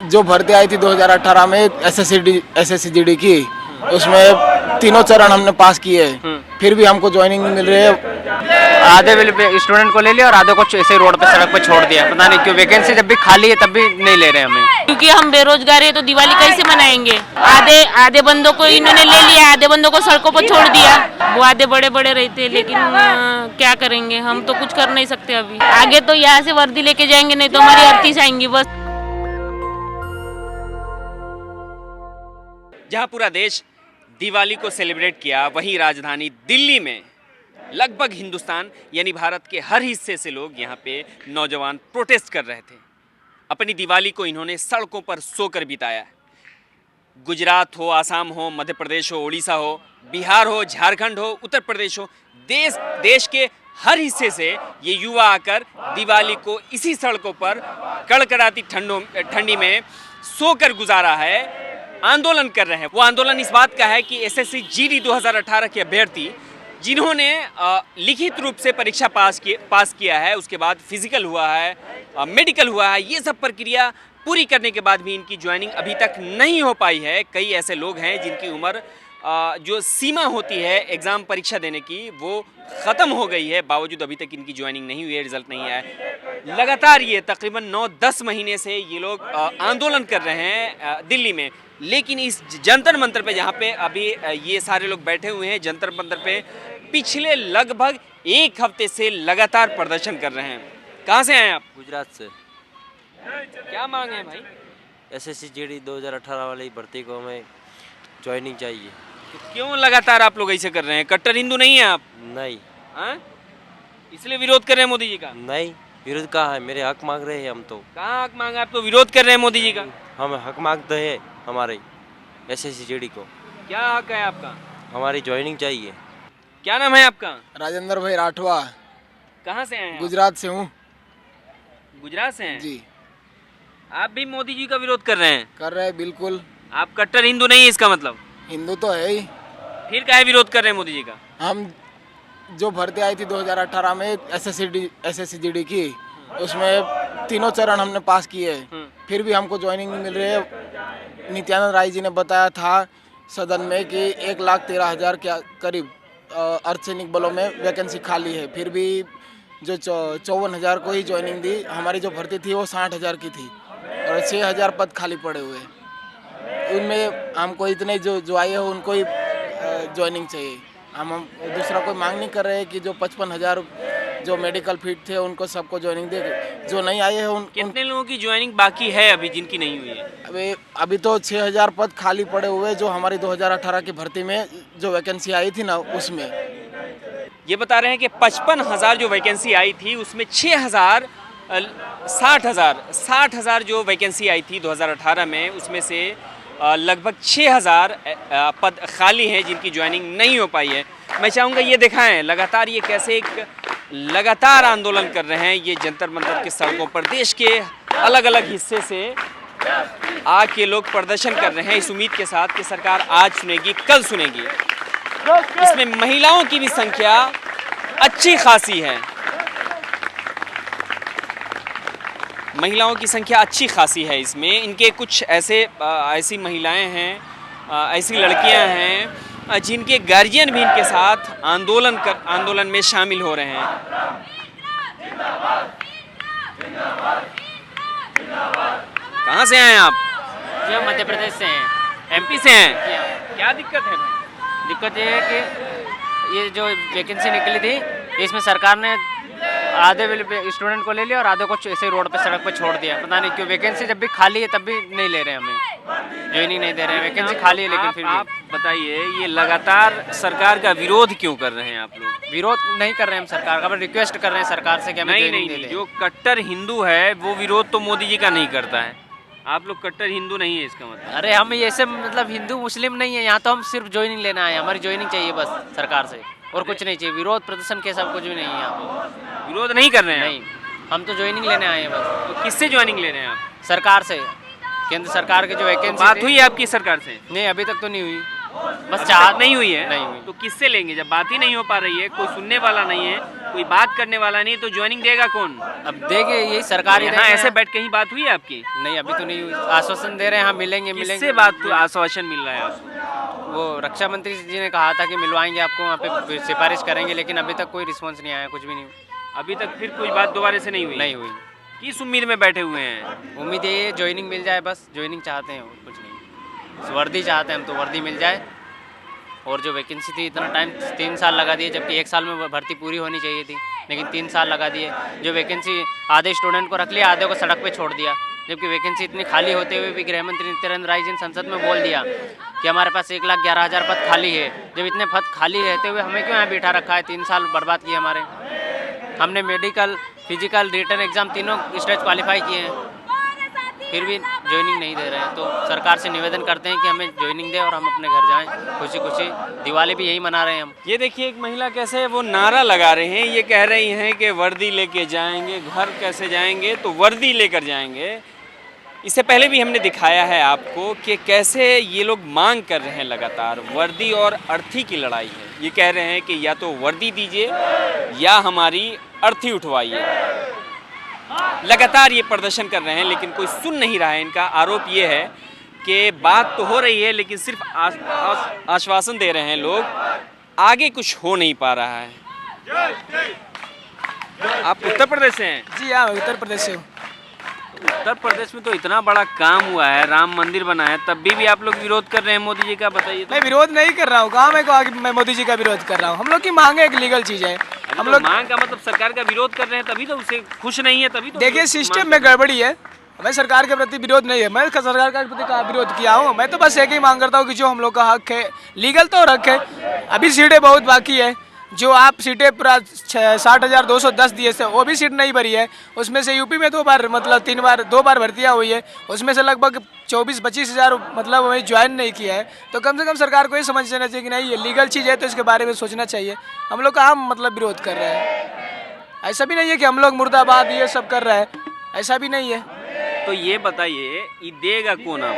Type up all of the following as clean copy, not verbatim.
जो भर्ती आई थी 2018 में एसएससी जीडी की, उसमें तीनों चरण हमने पास किए, फिर भी हमको ज्वाइनिंग नहीं मिल रही है। आधे स्टूडेंट को ले लिया और आधे को ऐसे रोड पे सड़क पे छोड़ दिया, पता नहीं क्यों। वैकेंसी जब भी खाली है तब भी नहीं ले रहे हमें, क्योंकि हम बेरोजगार है तो दिवाली कैसे मनाएंगे। आधे बंदों को इन्होंने ले लिया, आधे बंदों को सड़कों पर छोड़ दिया। वो आधे बड़े बड़े रहते हैं, लेकिन क्या करेंगे, हम तो कुछ कर नहीं सकते अभी। आगे तो यहाँ से वर्दी लेके जाएंगे, नहीं तो हमारी अर्थी आएंगी बस। जहां पूरा देश दिवाली को सेलिब्रेट किया, वहीं राजधानी दिल्ली में लगभग हिंदुस्तान यानी भारत के हर हिस्से से लोग यहाँ पे नौजवान प्रोटेस्ट कर रहे थे। अपनी दिवाली को इन्होंने सड़कों पर सोकर बिताया। गुजरात हो, आसाम हो, मध्य प्रदेश हो, उड़ीसा हो, बिहार हो, झारखंड हो, उत्तर प्रदेश हो, देश के हर हिस्से से ये युवा आकर दिवाली को इसी सड़कों पर कड़कड़ाती ठंडी में सोकर गुजारा है, आंदोलन कर रहे हैं। वो आंदोलन इस बात का है कि एसएससी जीडी 2018 के अभ्यर्थी जिन्होंने लिखित रूप से परीक्षा पास किया है, उसके बाद फिजिकल हुआ है, मेडिकल हुआ है, ये सब प्रक्रिया पूरी करने के बाद भी इनकी ज्वाइनिंग अभी तक नहीं हो पाई है। कई ऐसे लोग हैं जिनकी उम्र जो सीमा होती है एग्ज़ाम परीक्षा देने की वो ख़त्म हो गई है, बावजूद अभी तक इनकी ज्वाइनिंग नहीं हुई है, रिजल्ट नहीं आया है। लगातार ये तकरीबन 9-10 महीने से ये लोग आंदोलन कर रहे हैं दिल्ली में। लेकिन इस जंतर मंतर पे, जहाँ पे अभी ये सारे लोग बैठे हुए हैं जंतर मंतर पे, पिछले लगभग एक हफ्ते से लगातार प्रदर्शन कर रहे हैं। कहाँ से आए आप? गुजरात से। क्या मांग है भाई? एसएससी जीडी 2018 वाली भर्ती को हमें ज्वाइनिंग चाहिए। तो क्यों लगातार आप लोग ऐसे कर रहे हैं? कट्टर हिंदू नहीं है आप? नहीं। हाँ? इसलिए विरोध कर रहे हैं मोदी जी का? नहीं, विरोध कहाँ है, मेरे हक मांग रहे हैं हम तो। कहाँ हक मांगा? आप तो विरोध कर रहे हैं मोदी जी का। हम हक मांगते हैं हमारे एसएससी जीडी को। क्या हक है आपका? हमारी ज्वाइनिंग चाहिए। क्या नाम है आपका? राजेंद्र भाई राठवा। कहाँ से आए हैं? गुजरात से हूँ। गुजरात से हैं? जी। आप भी मोदी जी का विरोध कर रहे हैं? कर रहे हैं बिल्कुल। आप कट्टर हिंदू नहीं है इसका मतलब? हिंदू तो है ही। फिर काहे विरोध कर रहे हैं मोदी जी का? हम जो भर्ती आई थी 2018 में एसएससी जीडी की, उसमें तीनों चरण हमने पास किए, फिर भी हमको ज्वाइनिंग नहीं मिल रही है। नित्यानंद राय जी ने बताया था सदन में कि 1,13,000 के करीब अर्धसैनिक बलों में वैकेंसी खाली है, फिर भी जो 54,000 को ही ज्वाइनिंग दी। हमारी जो भर्ती थी वो 60,000 की थी और 6,000 पद खाली पड़े हुए। उनमें हमको इतने जो आए हो उनको ही ज्वाइनिंग चाहिए। हम दूसरा कोई मांग नहीं कर रहे हैं कि जो 55,000 जो मेडिकल फिट थे उनको सबको ज्वाइनिंग दे। जो नहीं आए हैं कितने लोगों की ज्वाइनिंग बाकी है अभी जिनकी नहीं हुई है? अभी तो 6,000 पद खाली पड़े हुए, जो हमारी 2018 की भर्ती में जो वैकेंसी आई थी ना उसमें। ये बता रहे हैं कि 55,000 जो वैकेंसी आई थी उसमें 6,000 60,000 जो वैकेंसी आई थी 2018 में, उसमें से लगभग 6,000 पद खाली हैं जिनकी ज्वाइनिंग नहीं हो पाई है। मैं चाहूँगा ये दिखाएं लगातार ये कैसे एक लगातार आंदोलन कर रहे हैं ये जंतर मंतर के सड़कों पर। देश के अलग अलग हिस्से से आके लोग प्रदर्शन कर रहे हैं इस उम्मीद के साथ कि सरकार आज सुनेगी, कल सुनेगी। इसमें महिलाओं की भी संख्या अच्छी खासी है। महिलाओं की संख्या अच्छी खासी है इसमें। इनके कुछ ऐसी महिलाएं हैं, ऐसी लड़कियां हैं जिनके गार्जियन भी इनके साथ आंदोलन में शामिल हो रहे हैं। कहाँ से आए आप? जो मध्य प्रदेश से हैं। एमपी से हैं? क्या दिक्कत है भाई? दिक्कत ये है कि ये जो वैकेंसी निकली थी इसमें सरकार ने आधे स्टूडेंट को ले लिया और आधे को ऐसे रोड पे सड़क पे छोड़ दिया, पता नहीं क्यों। वैकेंसी जब भी खाली है तब भी नहीं ले रहे हमें, ज्वाइनिंग नहीं दे रहे हैं। वैकेंसी खाली है लेकिन फिर आप बताइए ये लगातार सरकार का विरोध क्यों कर रहे हैं आप लोग? विरोध नहीं कर रहे हैं हम सरकार का, पर रिक्वेस्ट कर रहे हैं सरकार से कि हमें ज्वाइनिंग दे दें। जो कट्टर हिंदू है वो विरोध तो मोदी जी का नहीं करता है। आप लोग कट्टर हिंदू नहीं है इसका मतलब? अरे हम ऐसे मतलब हिंदू मुस्लिम नहीं है, यहाँ तो हम सिर्फ ज्वाइनिंग लेना है। हमारी ज्वाइनिंग चाहिए बस सरकार से, और कुछ नहीं चाहिए। विरोध प्रदर्शन के सब कुछ भी नहीं है यहाँ पे। विरोध नहीं कर रहे हैं? नहीं, हम तो ज्वाइनिंग लेने आए हैं बस। तो किससे ज्वाइनिंग ले रहे हैं आप? सरकार से, केंद्र सरकार के जो वैकेंसी बात हुई आपकी सरकार से? नहीं, अभी तक तो नहीं हुई। बस अभी चाहत तक नहीं हुई है? नहीं हुई। तो किससे लेंगे जब बात ही नहीं हो पा रही है, कोई सुनने वाला नहीं है, कोई बात करने वाला नहीं, तो ज्वाइनिंग देगा कौन? अब देंगे यही सरकार ही यहाँ देंगे। ऐसे बैठ के ही बात हुई है आपकी? नहीं अभी तो नहीं हुई, आश्वासन दे रहे हैं हाँ मिलेंगे किससे मिलेंगे। बात आश्वासन मिल रहा है आपको? वो रक्षा मंत्री जी ने कहा था कि मिलवाएंगे आपको, वहाँ पे सिफारिश करेंगे, लेकिन अभी तक कोई रिस्पॉन्स नहीं आया, कुछ भी नहीं अभी तक फिर कोई बात दोबारा से नहीं हुई? नहीं हुई। किस उम्मीद में बैठे हुए हैं? उम्मीद यही है ज्वाइनिंग मिल जाए, बस ज्वाइनिंग चाहते हैं और कुछ नहीं। वर्दी चाहते हैं हम तो, वर्दी मिल जाए। और जो वैकेंसी थी इतना टाइम 3 साल लगा दिए, जबकि 1 साल में भर्ती पूरी होनी चाहिए थी, लेकिन 3 साल लगा दिए। जो वैकेंसी आधे स्टूडेंट को रख लिया, आधे को सड़क पे छोड़ दिया, जबकि वैकेंसी इतनी खाली होते हुए भी गृह मंत्री नित्यानंद राय जी ने संसद में बोल दिया कि हमारे पास 1,11,000 पद खाली है। जब इतने पद खाली रहते हुए हमें क्यों यहाँ बिठा रखा है? 3 साल बर्बाद किए हमारे। हमने मेडिकल, फिजिकल, रिटन एग्ज़ाम तीनों स्टेज क्वालिफाई किए हैं, फिर भी ज्वाइनिंग नहीं दे रहे हैं। तो सरकार से निवेदन करते हैं कि हमें ज्वाइनिंग दे और हम अपने घर जाएं खुशी खुशी। दिवाली भी यही मना रहे हैं हम। ये देखिए एक महिला कैसे वो नारा लगा रहे हैं, ये कह रही हैं कि वर्दी लेके जाएंगे, घर कैसे जाएंगे, तो वर्दी लेकर जाएंगे। इससे पहले भी हमने दिखाया है आपको कि कैसे ये लोग मांग कर रहे हैं लगातार। वर्दी और अर्थी की लड़ाई है। ये कह रहे हैं कि या तो वर्दी दीजिए या हमारी अर्थी उठवाइए। लगातार ये प्रदर्शन कर रहे हैं, लेकिन कोई सुन नहीं रहा है। इनका आरोप ये है कि बात तो हो रही है, लेकिन सिर्फ आश्वासन दे रहे हैं लोग, आगे कुछ हो नहीं पा रहा है। आप उत्तर प्रदेश से हैं? जी हाँ, उत्तर प्रदेश से हूँ। उत्तर प्रदेश में तो इतना बड़ा काम हुआ है, राम मंदिर बना है, तब भी आप लोग विरोध कर रहे हैं मोदी जी का, बताइए तो। मैं विरोध नहीं कर रहा हूँ, कहाँ मैं मोदी जी का विरोध कर रहा हूँ। हम लोग की मांग एक लीगल चीज़ है। हम तो लोग मांग का मतलब सरकार का विरोध कर रहे हैं, तभी तो उससे खुश नहीं है, तभी तो देखिए सिस्टम में गड़बड़ी है। मैं सरकार के प्रति विरोध नहीं है, मैं सरकार के प्रति का विरोध किया हूँ। मैं तो बस एक ही मांग करता हूँ कि जो हम लोग का हक है, लीगल तो हक है। अभी सीटें बहुत बाकी है, जो आप सीटें पूरा 60,210 दिए थे, वो भी सीट नहीं भरी है। उसमें से यूपी में 2 बार मतलब 2 बार भर्तियाँ हुई है, उसमें से लगभग 24-25 हज़ार मतलब वही ज्वाइन नहीं किया है। तो कम से कम सरकार को ये समझ लेना चाहिए कि नहीं ये लीगल चीज़ है, तो इसके बारे में सोचना चाहिए। हम लोग का हम मतलब विरोध कर रहे हैं। ऐसा भी नहीं है कि हम लोग मुर्दाबाद ये सब कर रहे हैं, ऐसा भी नहीं है। तो ये बताइए ये देगा कौन आप?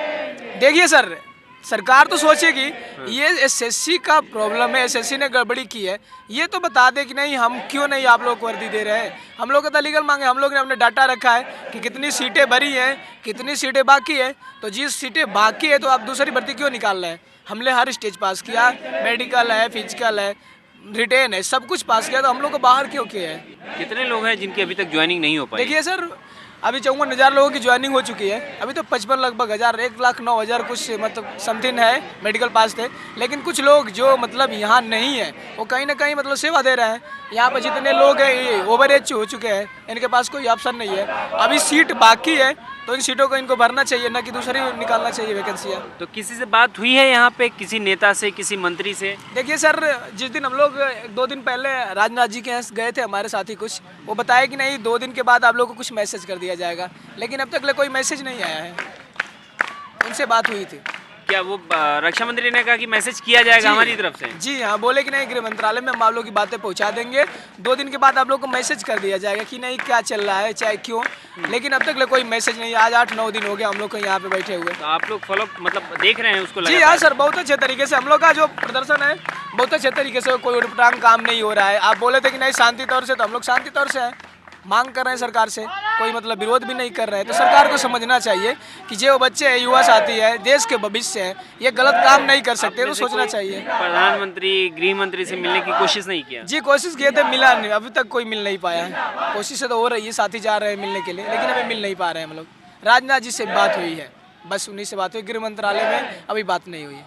देखिए सर, सरकार तो सोचेगी ये एसएससी का प्रॉब्लम है, एसएससी ने गड़बड़ी की है, ये तो बता दे कि नहीं हम क्यों नहीं आप लोग को वर्दी दे रहे हैं। हम लोग का तो लीगल मांगे, हम लोग ने अपने डाटा रखा है कि कितनी सीटें भरी हैं, कितनी सीटें बाकी है। तो जिस सीटें बाकी है तो आप दूसरी भर्ती क्यों निकाल रहे हैं? हमने हर स्टेज पास किया, मेडिकल है, फिजिकल है, रिटेन है, सब कुछ पास किया, तो हम लोग को बाहर क्यों किया है? कितने लोग हैं जिनकी अभी तक ज्वाइनिंग नहीं हो पाई? देखिए सर, अभी 54,000 लोगों की ज्वाइनिंग हो चुकी है। अभी तो 55 लगभग 1,09,000 कुछ मतलब समथिंग है मेडिकल पास थे। लेकिन कुछ लोग जो मतलब यहाँ नहीं है, वो कहीं ना कहीं मतलब सेवा दे रहे हैं। यहाँ पर जितने लोग हैं ये ओवर एज हो चुके हैं, इनके पास कोई ऑप्शन नहीं है। अभी सीट बाकी है, तो इन सीटों को इनको भरना चाहिए, ना कि दूसरी निकालना चाहिए वैकेंसियाँ। तो किसी से बात हुई है यहाँ पे, किसी नेता से, किसी मंत्री से? देखिए सर, जिस दिन हम लोग 2 दिन पहले राजनाथ जी के यहाँ गए थे हमारे साथी कुछ, वो बताया कि नहीं 2 दिन के बाद आप लोगों को कुछ मैसेज कर दिया जाएगा, लेकिन अब तक कोई मैसेज नहीं आया है। उनसे बात हुई थी। क्या वो रक्षा मंत्री ने कहा कि मैसेज किया जाएगा हमारी तरफ से? जी हाँ, बोले कि नहीं गृह मंत्रालय में हम आप लोग की बातें पहुंचा देंगे, 2 दिन के बाद आप लोग को मैसेज कर दिया जाएगा कि नहीं क्या चल रहा है, चाहे क्यों। लेकिन अब तक कोई मैसेज नहीं है। आज 8-9 दिन हो गया हम लोग को यहाँ पे बैठे हुए। तो आप लोग फॉलो मतलब देख रहे हैं उसको? जी हाँ सर, बहुत अच्छे तरीके से हम लोग का जो प्रदर्शन है बहुत अच्छे तरीके से, कोई उटपटांग काम नहीं हो रहा है। आप बोले थे कि नहीं शांति तौर से, तो हम लोग शांति तौर से हैं, मांग कर रहे हैं सरकार से, कोई मतलब विरोध भी नहीं कर रहे हैं। तो सरकार को समझना चाहिए कि जो बच्चे हैं, युवा साथी है, देश के भविष्य है, ये गलत काम नहीं कर सकते, तो सोचना चाहिए। प्रधानमंत्री, गृह मंत्री से मिलने की कोशिश नहीं किया? जी कोशिश किए थे, मिला नहीं, अभी तक कोई मिल नहीं पाया है। कोशिश तो हो रही है, साथी जा रहे हैं मिलने के लिए, लेकिन अभी मिल नहीं पा रहे हैं हम लोग। राजनाथ जी से बात हुई है, बस उन्हीं से बात हुई, गृह मंत्रालय में अभी बात नहीं हुई है।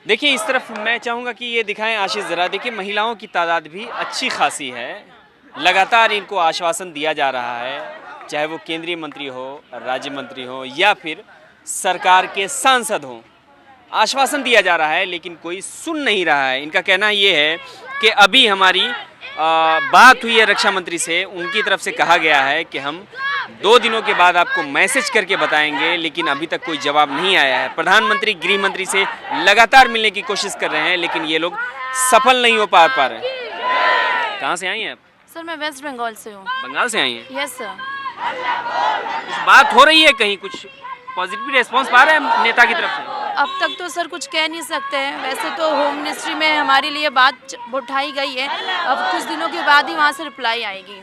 देखिए इस तरफ मैं चाहूँगा कि ये दिखाएं आशीष ज़रा। देखिए महिलाओं की तादाद भी अच्छी खासी है, लगातार इनको आश्वासन दिया जा रहा है, चाहे वो केंद्रीय मंत्री हो, राज्य मंत्री हो या फिर सरकार के सांसद हों, आश्वासन दिया जा रहा है, लेकिन कोई सुन नहीं रहा है। इनका कहना ये है कि अभी हमारी बात हुई है रक्षा मंत्री से, उनकी तरफ से कहा गया है कि हम 2 दिनों के बाद आपको मैसेज करके बताएंगे, लेकिन अभी तक कोई जवाब नहीं आया है। प्रधानमंत्री, गृह मंत्री से लगातार मिलने की कोशिश कर रहे हैं, लेकिन ये लोग सफल नहीं हो पा रहे हैं। कहाँ से आई हैं आप? सर मैं वेस्ट बंगाल से हूँ। बंगाल से आई हैं? Yes sir. कुछ बात हो रही है कहीं कुछ? पॉजिटिव रेस्पॉन्स पा रहे हैं नेता की तरफ से? अब तक तो सर कुछ कह नहीं सकते हैं। वैसे तो होम मिनिस्ट्री में हमारे लिए बात उठाई गई है, अब कुछ दिनों के बाद ही वहाँ से रिप्लाई आएगी।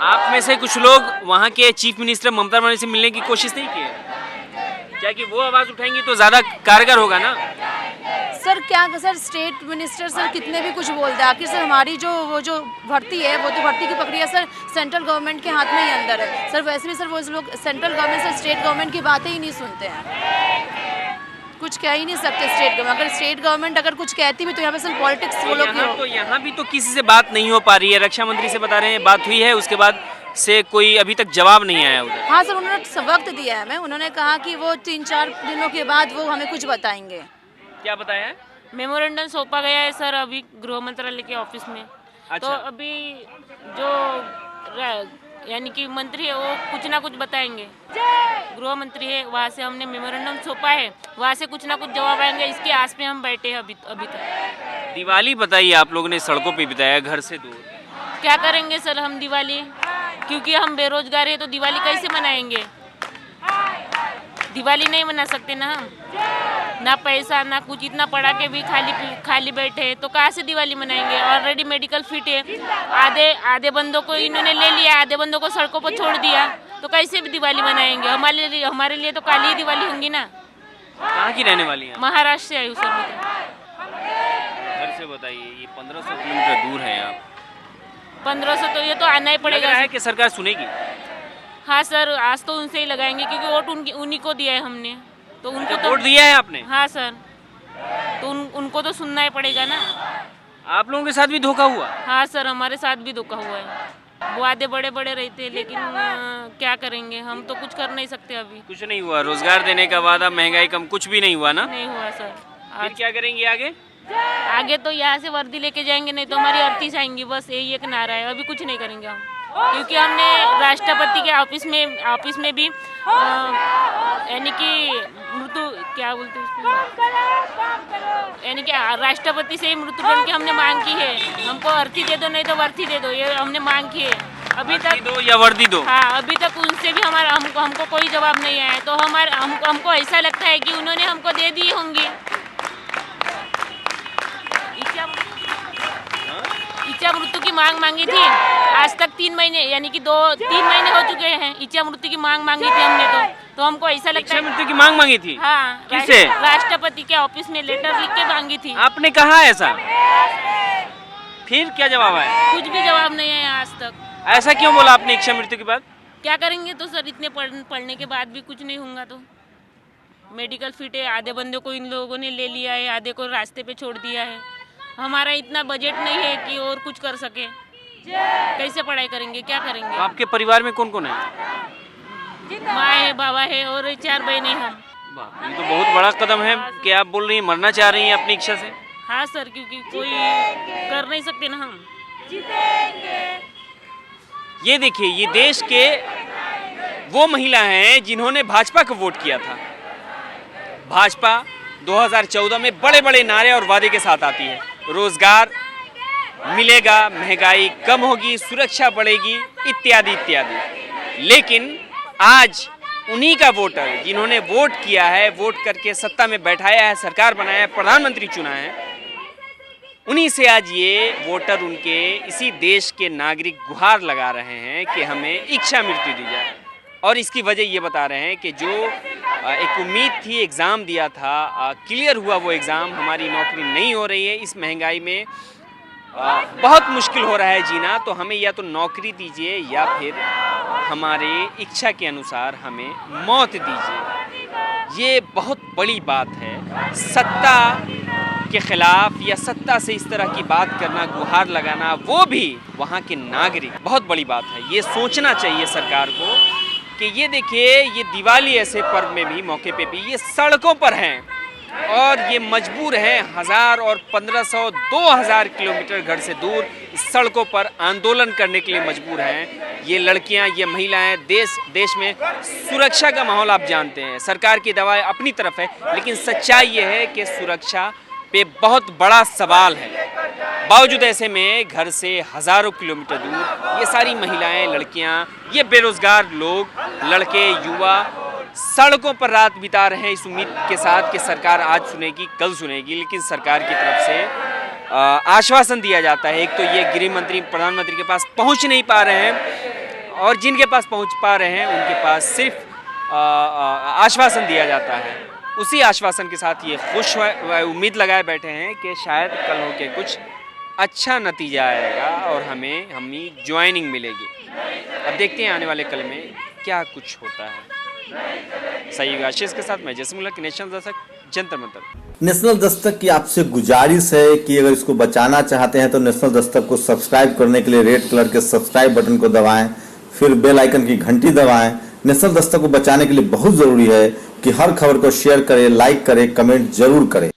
आप में से कुछ लोग वहाँ के चीफ मिनिस्टर ममता बनर्जी से मिलने की कोशिश नहीं की है क्या, कि वो आवाज़ उठाएंगी तो ज़्यादा कारगर होगा ना? सर क्या सर, स्टेट मिनिस्टर सर कितने भी कुछ बोलते हैं, आखिर सर हमारी जो भर्ती है वो तो भर्ती की प्रक्रिया सर सेंट्रल गवर्नमेंट के हाथ में ही अंदर है सर। वैसे भी सर वो लोग सेंट्रल गवर्नमेंट से स्टेट गवर्नमेंट की बातें ही नहीं सुनते हैं, कुछ कह ही नहीं सकते स्टेट गवर्नमेंट। अगर स्टेट गवर्नमेंट अगर कुछ कहती भी तो यहाँ पे सर पॉलिटिक्स वो लोग तो यहाँ भी तो किसी से बात नहीं हो पा रही है। रक्षा मंत्री से बता रहे हैं बात हुई है, उसके बाद से कोई अभी तक जवाब नहीं आया उधर। हाँ सर, उन्होंने वक्त दिया है हमें, उन्होंने कहा कि वो 3-4 दिनों के बाद वो हमें कुछ बताएंगे। क्या बताया है? मेमोरेंडम सौंपा गया है सर अभी गृह मंत्रालय के ऑफिस में। अच्छा। तो अभी जो यानी कि मंत्री है वो कुछ ना कुछ बताएंगे, गृह मंत्री है, वहाँ से हमने मेमोरेंडम सौंपा है, वहाँ से कुछ ना कुछ जवाब आएंगे, इसके आस में हम बैठे हैं अभी तक। दिवाली बताइए, आप लोगों ने सड़कों पे बिताया, घर से दूर। क्या करेंगे सर हम दिवाली, क्योंकि हम बेरोजगार है तो दिवाली कैसे मनाएंगे? दिवाली नहीं मना सकते ना हम, ना पैसा ना कुछ, इतना पढ़ा के भी खाली बैठे हैं तो कहाँ से दिवाली मनाएंगे? ऑलरेडी मेडिकल फिट है, आधे बंदों को इन्होंने ले लिया, आधे बंदों को सड़कों पर छोड़ दिया, तो कैसे भी दिवाली मनाएंगे? हमारे लिए तो काली ही दिवाली होंगी ना। कहाँ की रहने वाली हैं? महाराष्ट्र से आई हूँ सर मैं। घर से बताइए, ये 1500 किलोमीटर दूर है आप। 1500 तो ये तो आना ही लग पड़ेगा। रहा है कि सरकार सुनेगी? हाँ सर, आज तो उनसे ही लगाएंगे क्योंकि वोट उन्हीं को दिया है हमने, तो उनको तो वोट दिया है आपने? हाँ सर, तो उनको तो सुनना ही पड़ेगा ना। आप लोगों के साथ भी धोखा हुआ? हाँ सर, हमारे साथ भी धोखा हुआ है। वादे बड़े बड़े रहते हैं लेकिन क्या करेंगे, हम तो कुछ कर नहीं सकते अभी। कुछ नहीं हुआ, रोजगार देने का वादा, महंगाई कम, कुछ भी नहीं हुआ ना? नहीं हुआ सर। फिर क्या करेंगे आगे? आगे तो यहाँ से वर्दी लेके जाएंगे, नहीं तो हमारी अर्थी आएंगी, बस यही एक नारा है। अभी कुछ नहीं करेंगे हम, क्योंकि हमने राष्ट्रपति के ऑफिस में भी यानी कि मृत्यु क्या बोलते हैं उसको, यानी कि राष्ट्रपति से ही मृत्युदंड की हमने मांग की है। हमको अर्थी दे दो, नहीं तो वर्थी दे दो, ये हमने मांग की है। अभी तक दो या वर्दी दो? हाँ, अभी तक उनसे भी हमको कोई जवाब नहीं आया, तो हमको ऐसा लगता है कि उन्होंने हमको दे दी होंगी। इच्छा मृत्यु की मांग मांगी थी, आज तक 3 महीने यानी कि 3 महीने हो चुके हैं। इच्छा मृत्यु की मांग मांगी थी हमने, तो हमको ऐसा लगता है। इच्छा मृत्यु की मांग मांगी थी? हाँ, किससे? राष्ट्रपति के ऑफिस में लेटर लिख के मांगी थी। आपने कहा ऐसा? फिर क्या जवाब आया? कुछ भी जवाब नहीं आया आज तक। ऐसा क्यों बोला आपने इच्छा मृत्यु के बाद? क्या करेंगे तो सर, इतने पढ़ने के बाद भी कुछ नहीं होगा तो। मेडिकल फिट है, आधे बंदों को इन लोगों ने ले लिया है, आधे को रास्ते पे छोड़ दिया है। हमारा इतना बजट नहीं है कि और कुछ कर सके, कैसे पढ़ाई करेंगे, क्या करेंगे? आपके परिवार में कौन कौन है? माँ है, बाबा है और 4 बहनें हम। ये तो बहुत बड़ा कदम है कि आप बोल रही हैं मरना चाह रही हैं अपनी इच्छा से। हाँ सर, क्योंकि कोई कर नहीं सकते ना हम। ये देखिए, ये देश के वो महिला हैं जिन्होंने भाजपा को वोट किया था। भाजपा 2014 में बड़े बड़े नारे और वादे के साथ आती है, रोजगार मिलेगा, महंगाई कम होगी, सुरक्षा बढ़ेगी, इत्यादि इत्यादि। लेकिन आज उन्हीं का वोटर जिन्होंने वोट किया है, वोट करके सत्ता में बैठाया है, सरकार बनाया है, प्रधानमंत्री चुना है, उन्हीं से आज ये वोटर उनके इसी देश के नागरिक गुहार लगा रहे हैं कि हमें इच्छा मृत्यु दी जाए। और इसकी वजह ये बता रहे हैं कि जो एक उम्मीद थी, एग्ज़ाम दिया था, क्लियर हुआ वो एग्ज़ाम, हमारी नौकरी नहीं हो रही है, इस महंगाई में बहुत मुश्किल हो रहा है जीना, तो हमें या तो नौकरी दीजिए या फिर हमारे इच्छा के अनुसार हमें मौत दीजिए। ये बहुत बड़ी बात है। सत्ता के खिलाफ या सत्ता से इस तरह की बात करना, गुहार लगाना, वो भी वहाँ के नागरिक, बहुत बड़ी बात है। ये सोचना चाहिए सरकार को कि ये देखिए, ये दिवाली ऐसे पर्व में भी, मौके पे भी ये सड़कों पर हैं और ये मजबूर हैं 1000 और 1500, 2000 किलोमीटर घर से दूर इस सड़कों पर आंदोलन करने के लिए मजबूर हैं। ये लड़कियां, ये महिलाएं, देश में सुरक्षा का माहौल आप जानते हैं, सरकार की दवाएं अपनी तरफ है, लेकिन सच्चाई ये है कि सुरक्षा पे बहुत बड़ा सवाल है। बावजूद ऐसे में घर से हज़ारों किलोमीटर दूर ये सारी महिलाएं, लड़कियां, ये बेरोज़गार लोग, लड़के, युवा सड़कों पर रात बिता रहे हैं इस उम्मीद के साथ कि सरकार आज सुनेगी, कल सुनेगी, लेकिन सरकार की तरफ से आश्वासन दिया जाता है। एक तो ये गृह मंत्री प्रधानमंत्री के पास पहुंच नहीं पा रहे हैं और जिनके पास पहुंच पा रहे हैं उनके पास सिर्फ आश्वासन दिया जाता है। उसी आश्वासन के साथ ये खुश उम्मीद लगाए बैठे हैं कि शायद कल होके कुछ अच्छा नतीजा आएगा और हमें ज्वाइनिंग मिलेगी। अब देखते हैं आने वाले कल में क्या कुछ होता है। सही आशीष के साथ मैं जैसमुल्ला की नेशनल दस्तक, जंतर मंतर। नेशनल दस्तक की आपसे गुजारिश है कि अगर इसको बचाना चाहते हैं तो नेशनल दस्तक को सब्सक्राइब करने के लिए रेड कलर के सब्सक्राइब बटन को दबाएं, फिर बेल आइकन की घंटी दबाएं। नेशनल दस्तक को बचाने के लिए बहुत जरूरी है कि हर खबर को शेयर करें, लाइक करें, कमेंट जरूर करें।